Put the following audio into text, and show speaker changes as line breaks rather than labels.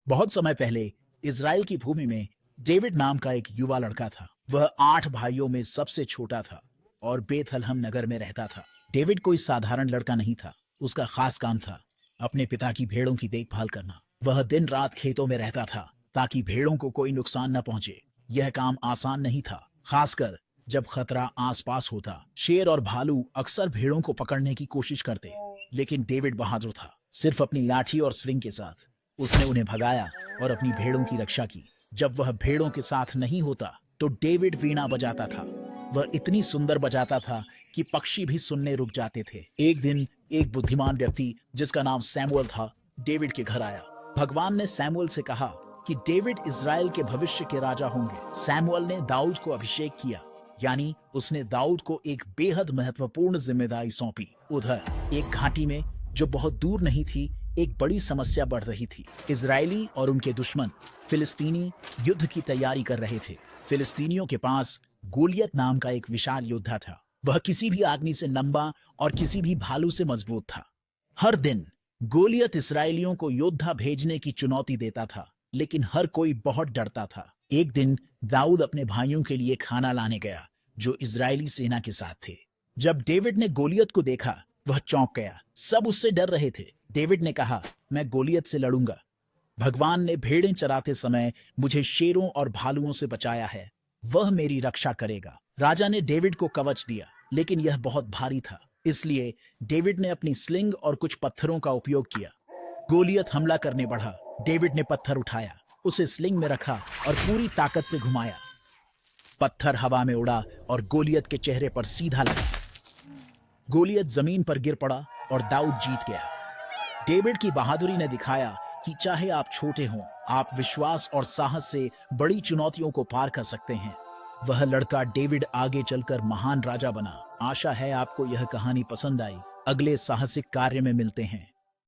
बहुत समय पहले इज़राइल की भूमि में डेविड नाम का एक युवा लड़का था। वह 8 भाइयों में सबसे छोटा था और बेथलहम नगर में रहता था। डेविड कोई साधारण लड़का नहीं था। उसका खास काम था अपने पिता की भेड़ों की देखभाल करना। वह दिन रात खेतों में रहता था ताकि भेड़ों को कोई नुकसान न पहुंचे। यह काम आसान नहीं था, खासकर जब खतरा आसपास होता। शेर और भालू अक्सर भेड़ों को पकड़ने की कोशिश करते, लेकिन डेविड बहादुर था। सिर्फ अपनी लाठी और स्विंग के साथ उसने उन्हें भगाया और अपनी भेड़ों की रक्षा की। जब वह भेड़ों के साथ नहीं होता तो डेविड वीणा बजाता था। वह इतनी सुंदर बजाता था कि पक्षी भी सुनने रुक जाते थे। एक दिन एक बुद्धिमान व्यक्ति जिसका नाम सैमुअल था, डेविड के घर आया। भगवान ने सैमुअल से कहा कि डेविड इज़राइल के भविष्य के राजा होंगे। सैमुअल ने दाऊद को अभिषेक किया, यानी उसने दाऊद को एक बेहद महत्वपूर्ण जिम्मेदारी सौंपी। उधर एक घाटी में जो बहुत दूर नहीं थी, एक बड़ी समस्या बढ़ रही थी। इजरायली और उनके दुश्मन फिलिस्तीनी युद्ध की तैयारी कर रहे थे। फिलिस्तीनियों के पास गोलियत नाम का एक विशाल योद्धा था। वह किसी भी आदमी से लंबा और किसी भी भालू से मजबूत था। हर दिन गोलियत इसराइलियों को योद्धा भेजने की चुनौती देता था, लेकिन हर कोई बहुत डरता था। एक दिन दाऊद अपने भाइयों के लिए खाना लाने गया जो इजरायली सेना के साथ थे। जब डेविड ने गोलियत को देखा, वह चौंक गया। सब उससे डर रहे थे। डेविड ने कहा, मैं गोलियत से लड़ूंगा। भगवान ने भेड़ें चराते समय मुझे शेरों और भालुओं से बचाया है। वह मेरी रक्षा करेगा। राजा ने डेविड को कवच दिया, लेकिन यह बहुत भारी था। इसलिए डेविड ने अपनी स्लिंग और कुछ पत्थरों का उपयोग किया। गोलियत हमला करने बढ़ा। डेविड ने पत्थर उठाया, उसे स्लिंग में रखा और पूरी ताकत से घुमाया। पत्थर हवा में उड़ा और गोलियत के चेहरे पर सीधा लगा। गोलियत जमीन पर गिर पड़ा और दाऊद जीत गया। डेविड की बहादुरी ने दिखाया कि चाहे आप छोटे हों, आप विश्वास और साहस से बड़ी चुनौतियों को पार कर सकते हैं। वह लड़का डेविड आगे चलकर महान राजा बना। आशा है आपको यह कहानी पसंद आई। अगले साहसिक कार्य में मिलते हैं।